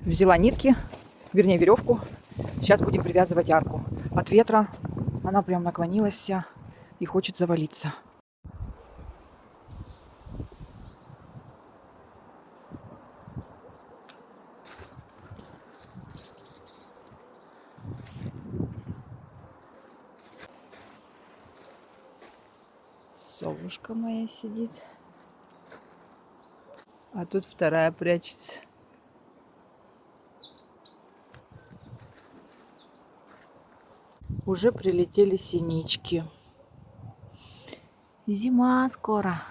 Взяла нитки, вернее веревку. Сейчас будем привязывать арку. От ветра она прям наклонилась вся и хочет завалиться. Совушка моя сидит. А тут вторая прячется. Уже прилетели синички. Зима скоро.